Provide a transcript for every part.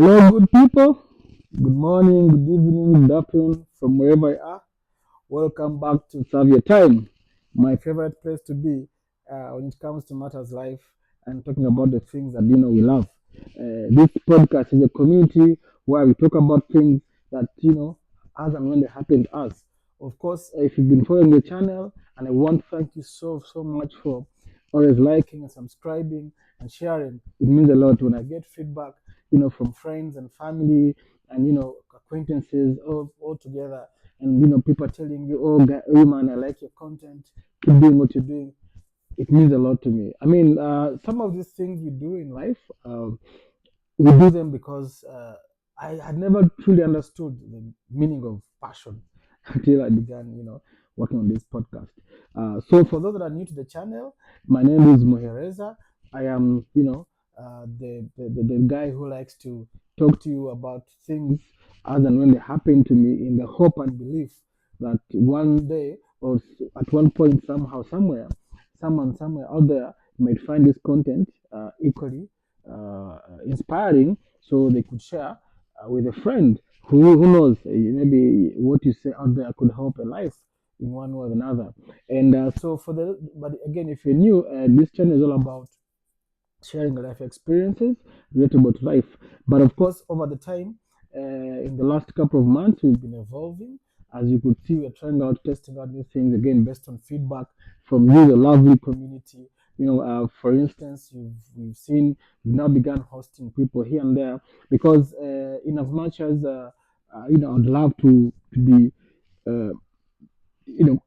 Hello, good people. Good morning, good evening, good afternoon from wherever you are. Welcome back to Serve Your Time, my favorite place to be when it comes to matters life and talking about the things that we love. This podcast is a community where we talk about things that as and when they happen to us. Of course, if you've been following the channel, and I want to thank you so much for always liking and subscribing and sharing. It means a lot when I get feedback, from friends and family and acquaintances all together, and people telling you, "Oh, oh man, I like your content. Keep doing what you're doing." It means a lot to me. I mean, some of these things we do in life, we do them because I had never truly understood the meaning of passion until I began, working on this podcast. So for those that are new to the channel, my name is Mohereza. I am, the guy who likes to talk to you about things as and when they happen to me, in the hope and belief that one day or at one point, somehow, somewhere, someone somewhere out there might find this content equally inspiring, so they could share with a friend who knows, maybe what you say out there could help a life in one way or another. And so but again, if you're new, this channel is all about sharing life experiences relatable to life. But of course, over the time, in the last couple of months, we've been evolving. As you could see, we're trying out, testing out new things again based on feedback from you, the lovely community. For instance, we've seen we've now begun hosting people here and there because, in as much as I'd love to be, uh,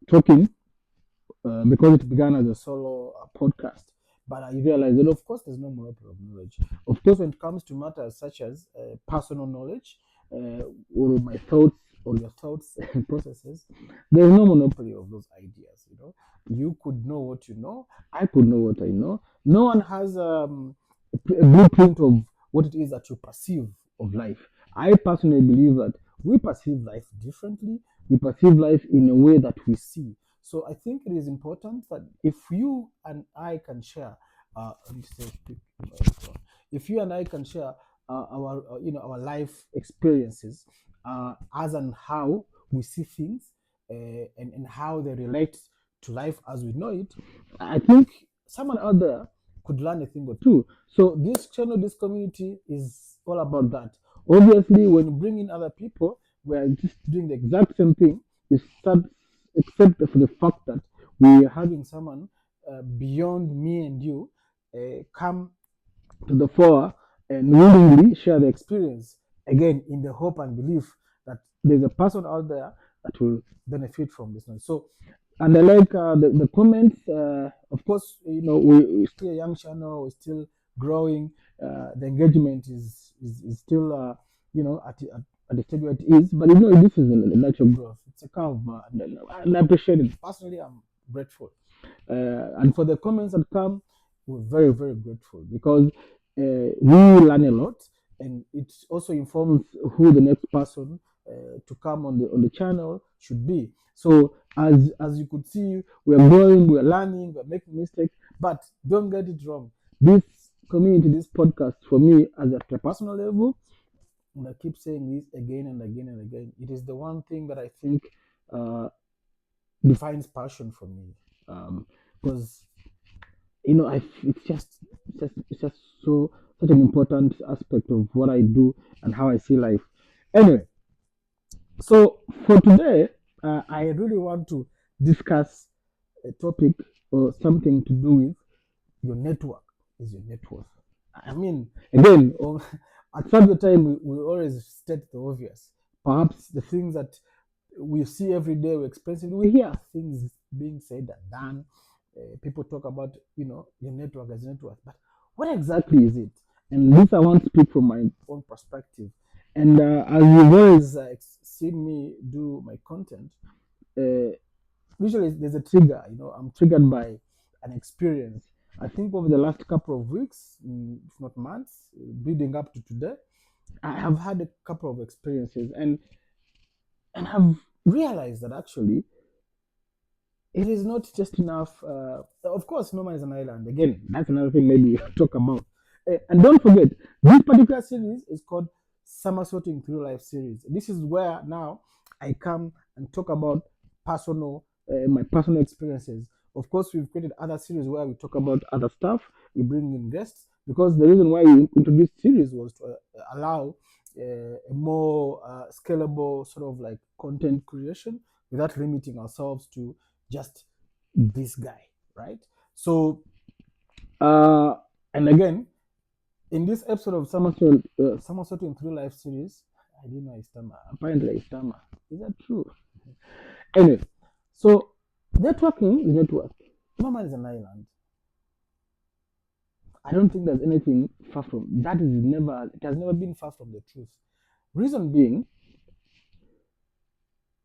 talking because it began as a solo podcast. But I realized that, of course, there's no monopoly of knowledge. Of course, when it comes to matters such as personal knowledge, or my thoughts or your thoughts and processes, there's no monopoly of those ideas. You could know what you know, I could know what I know. No one has a blueprint of what it is that you perceive of life. I personally believe that we perceive life differently. We perceive life in a way that we see. So I think it is important that if you and I can share, let me say, if you and I can share our, our life experiences, as and how we see things, and how they relate to life as we know it, I think someone out there could learn a thing or two. So this channel, this community is all about that. Obviously, when you bring in other people, we are just doing the exact same thing. You start, except for the fact that we are having someone beyond me and you come to the fore and willingly share the experience, again in the hope and belief that there's a person out there that will benefit from this one. So, and I like the comments. Of course, we're still a young channel, we're still growing. The engagement is still at the stage where it is, but this is a natural growth. It's a curve, and I appreciate it. Personally, I'm grateful, and for the comments that come, we're very grateful because we learn a lot, and it also informs who the next person to come on the channel should be. So as you could see, we're growing, we're learning, we're making mistakes, but don't get it wrong. This community, this podcast, for me, as at a personal level, and I keep saying this again and again and again, it is the one thing that I think uh, defines passion for me. Because it's just so such an important aspect of what I do and how I see life. Anyway, so for today, I really want to discuss a topic or something to do with your network is your net worth. I mean, again, at some time, we always state the obvious. Perhaps the things that we see every day, we experience it, we hear things being said and done. People talk about, your network as network, but what exactly is it? And this I want to speak from my own perspective. And as you've always seen me do my content, uh, usually there's a trigger. I'm triggered by an experience. I think over the last couple of weeks, if not months, building up to today, I have had a couple of experiences, and have realized that actually it is not just enough. Of course, no man is an island. Again, that's another thing maybe we'll talk about. And don't forget, this particular series is called Somersaulting Through Life series. This is where now I come and talk about my personal experiences. Of course, we've created other series where we talk about other stuff. We bring in guests because the reason why we introduced series was to allow a more scalable sort of like content creation without limiting ourselves to just this guy, right? So, uh, and again, in this episode of Somersaulting Through Life series, I didn't know I stammer. Apparently, I stammer. Is that true? Anyway, so networking is network. No man is an island. I don't think there's anything far from that. It has never been far from the truth. Reason being,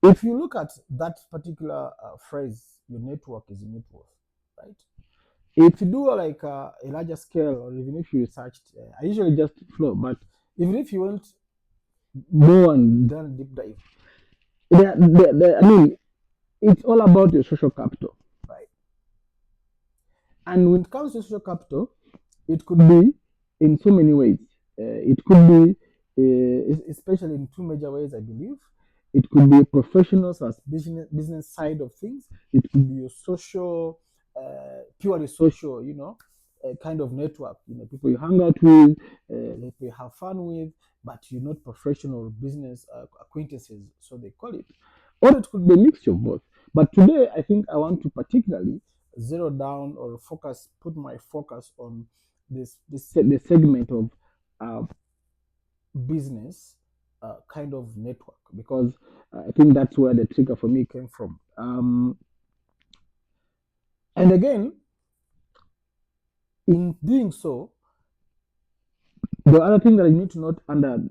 if you look at that particular phrase, your network is your net worth, right? If you do like a larger scale, or even if you researched, I usually just flow, but even if you went more and done deep dive, I mean, it's all about your social capital, right? And when it comes to social capital, it could be in so many ways. It could be, especially in two major ways, I believe. It could be a professional as business side of things. It could be a social, purely social, kind of network. People you hang out with, people you have fun with, but you're not professional business acquaintances, so they call it. Or it could be a mixture of both. But today, I think I want to particularly zero down or put my focus on the segment of uh, business kind of network, because I think that's where the trigger for me came from. And again, in doing so, the other thing that I need to note under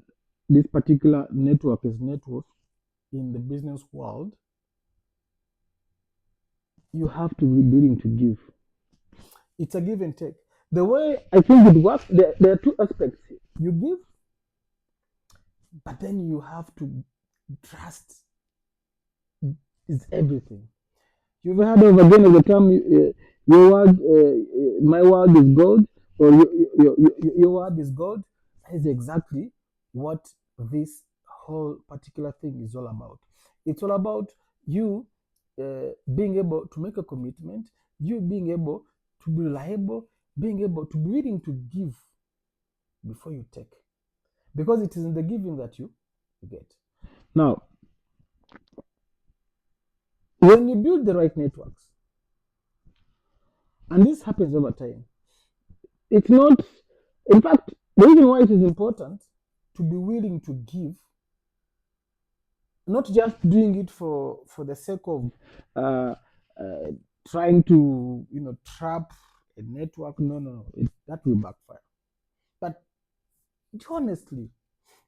this particular network is network in the business world. You have to be willing to give. It's a give and take. The way I think it works, there are two aspects. You give, but then you have to trust is everything. You've heard of again of the term, your word, my word is gold, or your word is gold. That is exactly what this whole particular thing is all about. It's all about you being able to make a commitment, you being able to be reliable, being able to be willing to give before you take, because it is in the giving that you get. Now, when you build the right networks, and this happens over time, it's not, in fact, the reason why it is important to be willing to give, not just doing it for the sake of uh, uh, trying to trap a network. No, that will backfire. But honestly,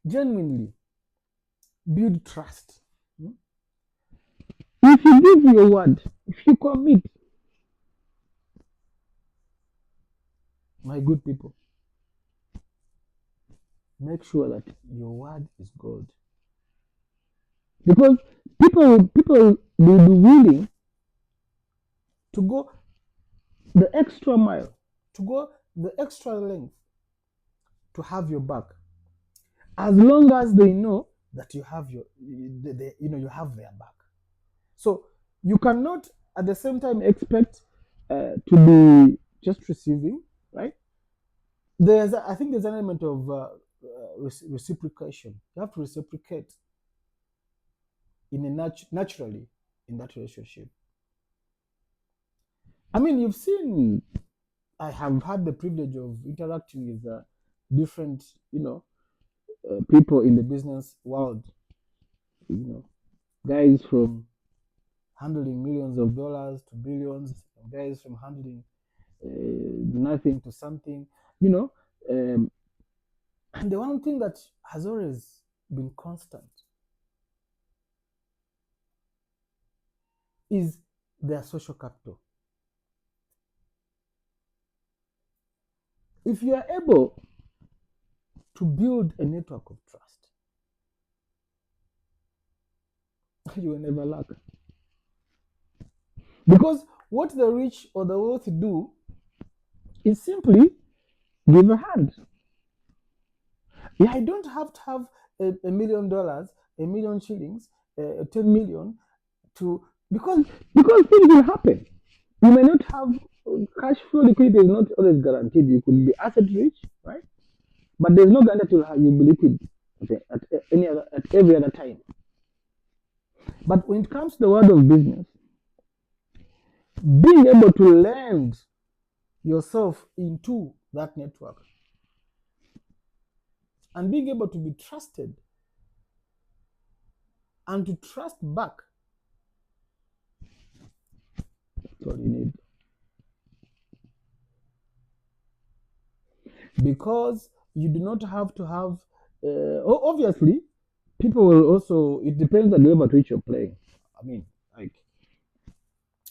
genuinely build trust. If you give your word, if you commit, my good people, make sure that your word is good, because people will be willing to go the extra mile, to go the extra length to have your back, as long as they know that you have you have their back. So you cannot at the same time expect to be just receiving, right? I think there's an element of reciprocation. You have to reciprocate in a naturally in that relationship. I mean, you've seen. I have had the privilege of interacting with different, people in the business world. Guys from handling millions of dollars to billions, guys from handling nothing to something, you know. And the one thing that has always been constant is their social capital. If you are able to build a network of trust, you will never lack. Because what the rich or the wealthy do is simply give a hand. Yeah, I don't have to have $1 million, 1 million shillings, 10 million to because things will happen. You may not have cash flow. Liquidity is not always guaranteed. You could be asset rich, right? But there's no guarantee you'll be liquid at every other time. But when it comes to the world of business, being able to lend yourself into that network and being able to be trusted and to trust back, that's all you need. Because you do not have to have, obviously, people will also, it depends on the level at which you're playing. I mean, like,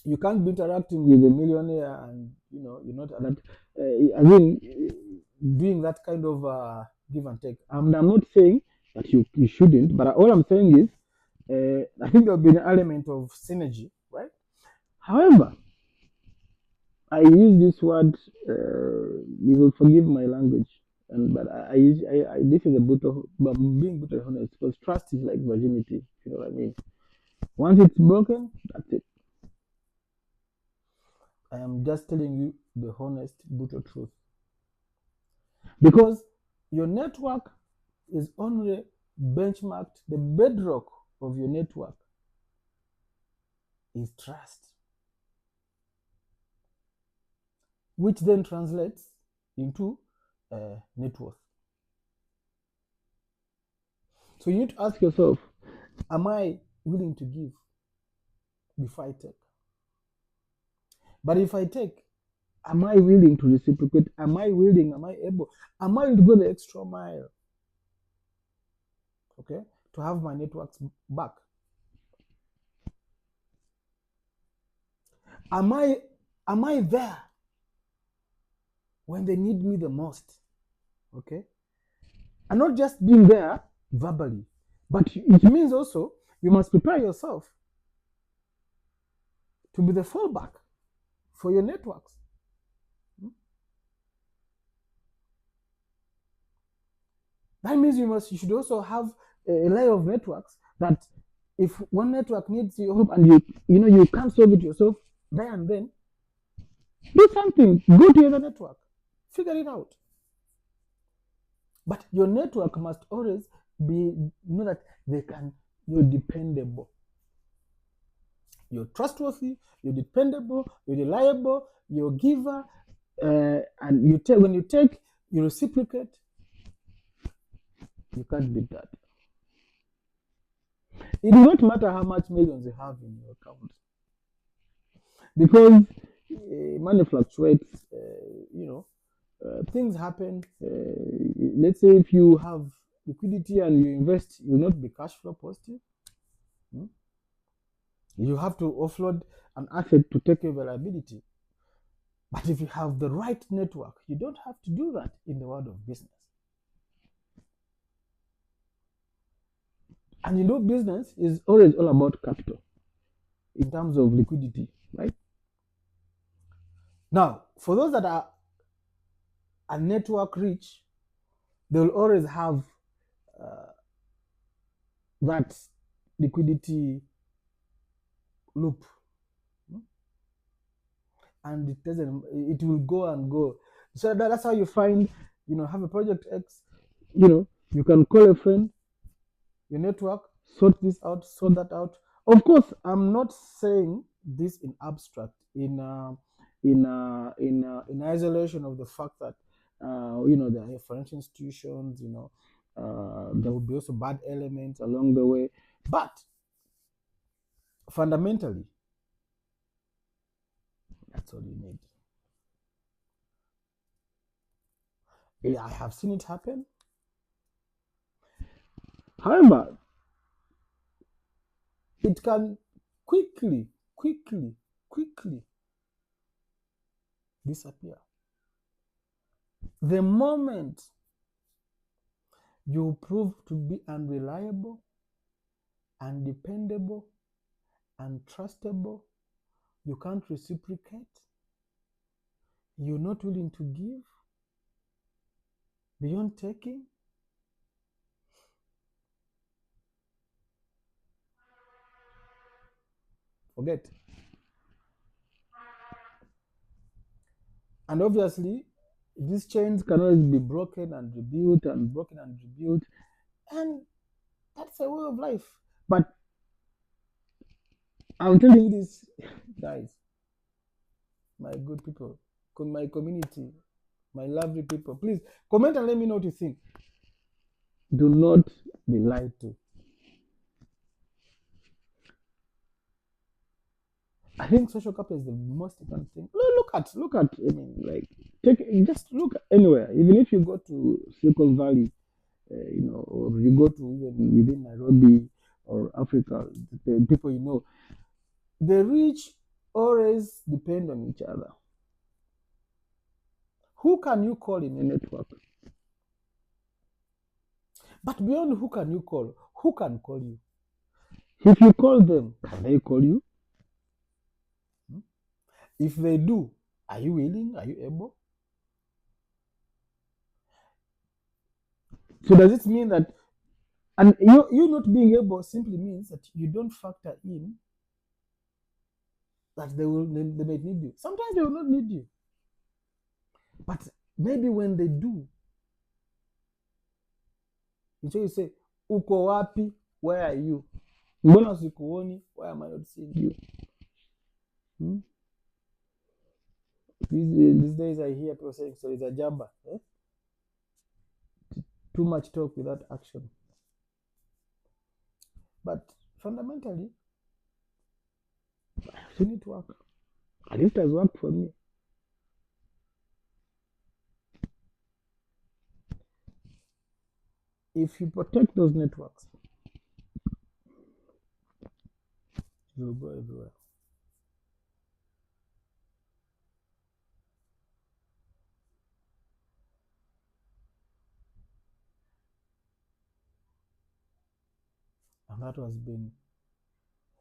you can't be interacting with a millionaire and, you're not, doing that kind of give and take. I'm not saying that you shouldn't, but all I'm saying is, I think there'll be an element of synergy, right? However, I use this word. You will forgive my language, but this is a brutal, but I'm being brutally honest, because trust is like virginity. You know what I mean? Once it's broken, that's it. I am just telling you the honest, brutal truth. Because your network is only benchmarked, the bedrock of your network is trust, which then translates into net worth. So you need to ask yourself, am I willing to give before I take? But if I take, am I willing to reciprocate? Am I able? Am I willing to go the extra mile? Okay, to have my networks back. Am I there when they need me the most? Okay, and not just being there verbally, but it means also you must prepare yourself to be the fallback for your networks. That means you should also have a layer of networks that if one network needs your help and you can't solve it yourself there and then, do something. Go to your network, figure it out. But your network must always be that you're dependable, you're trustworthy, you're dependable, you're reliable, you're a giver, and when you take, you reciprocate. You can't beat that. It does not matter how much millions you have in your account, because money fluctuates. Things happen. Let's say if you have liquidity and you invest, you will not be cash flow positive. You have to offload an asset to take availability. But if you have the right network, you don't have to do that in the world of business. And business is always all about capital in terms of liquidity, right? Now, for those that are network rich, they will always have that liquidity loop, and it will go and go. So that's how you find, have a project X, you can call a friend, your network, sort this out, sort that out. Of course, I'm not saying this in abstract, in isolation of the fact that there are financial institutions, there will be also bad elements along the way, but fundamentally, that's all you need. Yeah, I have seen it happen. However, it can quickly disappear. The moment you prove to be unreliable, undependable, untrustable, you can't reciprocate, you're not willing to give beyond taking, Forget. And obviously, these chains can always be broken and rebuilt and broken and rebuilt. And that's a way of life. But I'm telling you this, guys, my good people, my community, my lovely people, please comment and let me know what you think. Do not be lied to. I think social capital is the most important thing. Look at. I mean, like, just look anywhere. Even if you go to Silicon Valley, or you go to even within Nairobi or Africa, the people you know, the rich always depend on each other. Who can you call in a network? But beyond who can you call, who can call you? If you call them, can they call you? If they do, are you willing? Are you able? So does it mean that, and you not being able simply means that you don't factor in that they may need you. Sometimes they will not need you. But maybe when they do, you say, uko wapi? Where are you? Mbona sikuoni? Why am I not seeing you? These days I hear people saying, so it's a jamba. Eh? Too much talk without action. But fundamentally, you need to work. At least it has worked for me. If you protect those networks, you will go everywhere. And that has been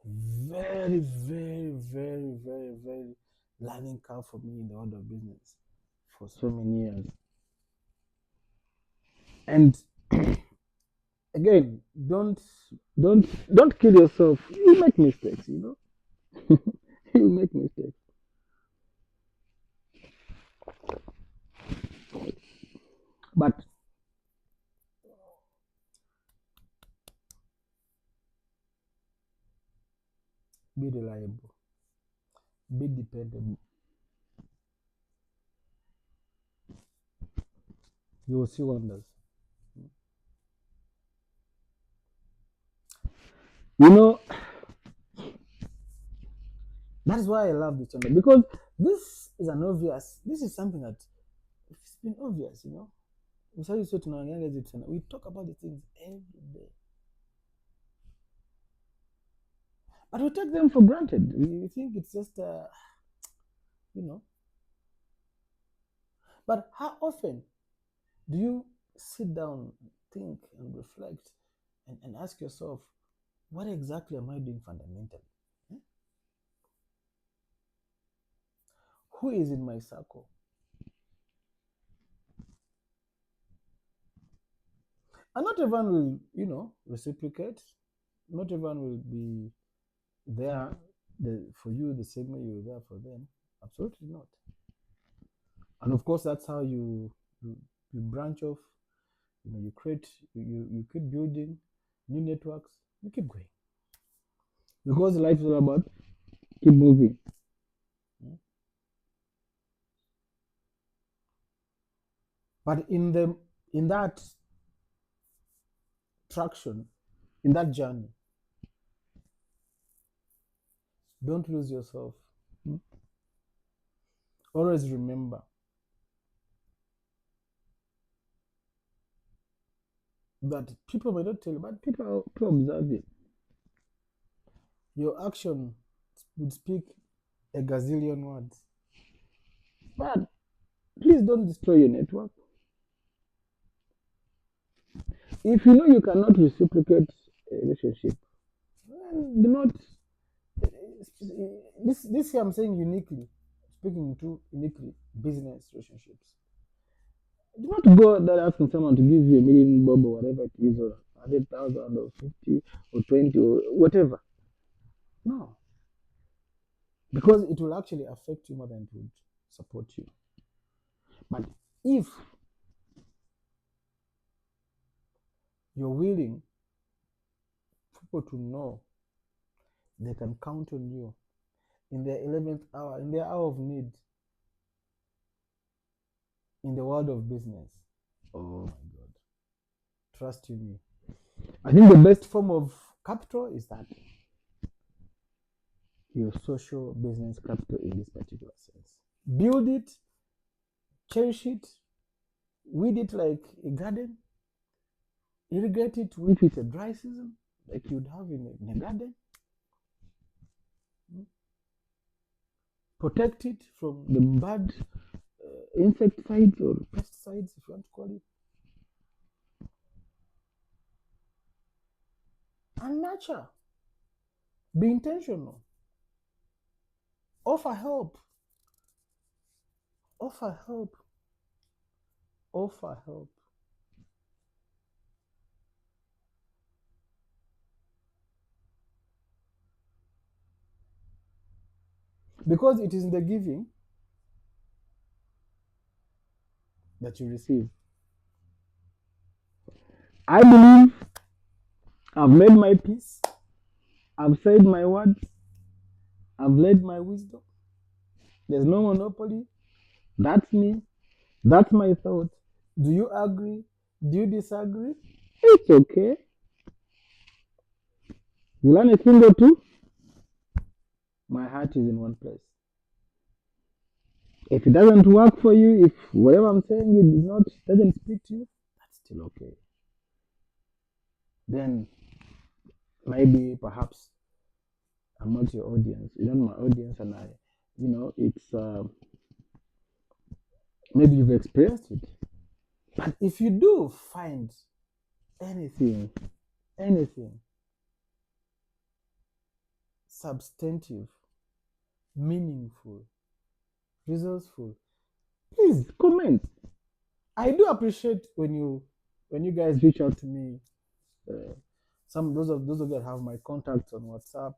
very, very, very, very, very learning curve for me in the world of business for so many years. And again, don't kill yourself. You make mistakes, you make mistakes. But be reliable, be dependable. You will see wonders. That's why I love this channel, because this is something that it's been obvious, we talk about the things every day, but we take them for granted. We think it's just you know but how often do you sit down, think and reflect, and ask yourself, what exactly am I doing fundamentally? Who is in my circle? And not everyone will, reciprocate. Not everyone will be there for you the same way you're there for them. Absolutely not. And of course, that's how you branch off. You create, you keep building new networks. You keep going, because life is all about keep moving. But in that traction, in that journey, don't lose yourself. Always remember that people may not tell you, but people observe it. Your action would speak a gazillion words. But please don't destroy your network. If you know you cannot reciprocate a relationship, then do not. This here I'm saying uniquely, speaking to uniquely business relationships. Do not go there asking someone to give you a million bob or whatever it is, or 100,000 or 50 or 20 or whatever. No. because it will actually affect you more than it would support you. But if you're willing people to know they can count on you in their 11th hour, in their hour of need, in the world of business, oh my God, trust you me. I think the best form of capital is that your social business capital in this particular sense. Build it, cherish it, weed it like a garden, irrigate it if it's a dry season, like you'd have in a garden. Protect it from the bad insecticides or pesticides, if you want to call it. And nurture. Be intentional. Offer help. Offer help. Offer help. Because it is in the giving that you receive. I believe I've made my peace. I've said my words. I've laid my wisdom. There's no monopoly. That's me. That's my thought. Do you agree? Do you disagree? It's okay. You learn a thing or two. My heart is in one place. If it doesn't work for you, if whatever I'm saying it doesn't speak to you, that's still okay. Then maybe perhaps I'm not your audience. You're not my audience, and it's maybe you've experienced it. But if you do find anything substantive, meaningful, resourceful, please comment. I do appreciate when you guys reach out to me. Some those of you that have my contacts on WhatsApp,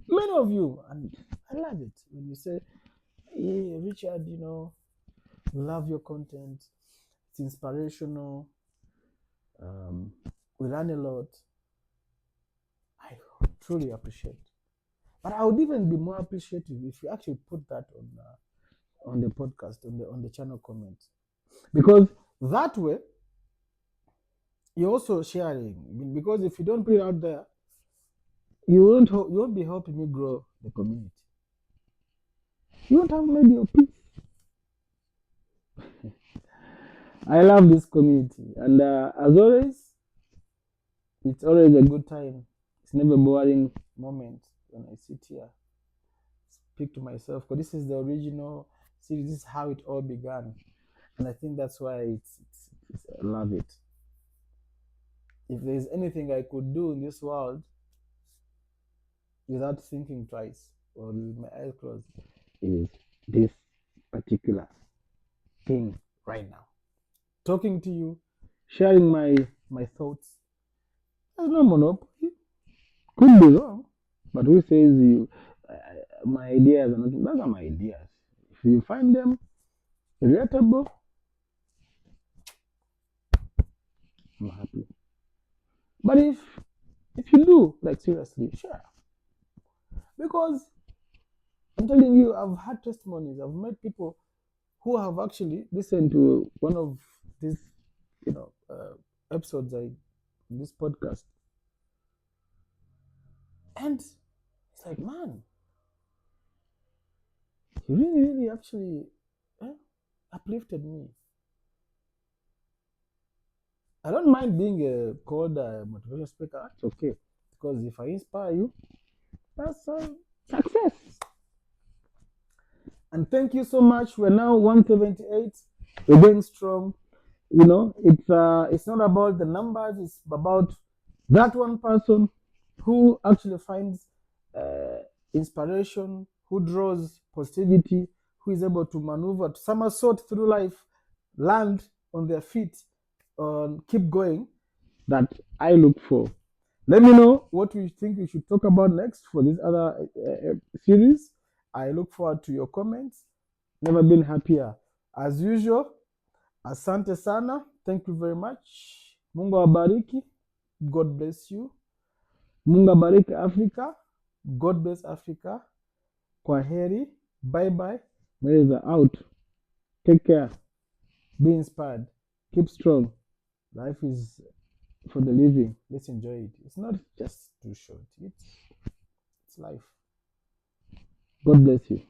many of you, and I love it when you say, "Hey, Richard, we love your content. It's inspirational. We learn a lot." I truly appreciate. But I would even be more appreciative if you actually put that on the podcast, on the channel comments, because that way you're also sharing. Because if you don't put it out there, you won't be helping me grow the community. You won't have made your peace. I love this community, and as always, it's always a good time. It's never a boring moment when I sit here, speak to myself, because this is the original series. This is how it all began, and I think that's why it's I love it. If there's anything I could do in this world without thinking twice or with my eyes closed, it is this particular thing right now. Talking to you, sharing my thoughts. There's no monopoly. Could be wrong, but who says my ideas are not? Those are my ideas. If you find them relatable, I'm happy. But if you do, like seriously, share. Because I'm telling you, I've had testimonies. I've met people who have actually listened to one of these, episodes this podcast, and it's like, man, you really, really actually uplifted me. I don't mind being called a motivational speaker. That's okay, because if I inspire you, that's success. And thank you so much. We're now 178. We're going strong. It's not about the numbers. It's about that one person who actually finds inspiration, who draws positivity, who is able to maneuver, to somersault through life, land on their feet, keep going. That I look for. Let me know what you think we should talk about next for this other series. I look forward to your comments. Never been happier. As usual, asante sana. Thank you very much. Mungu awabariki. God bless you. Mungu abariki Africa. God bless Africa. Kwaheri. Bye bye. Marriage are out. Take care. Be inspired. Keep strong. Life is for the living. Let's enjoy it. It's not just too short. It's life. God bless you.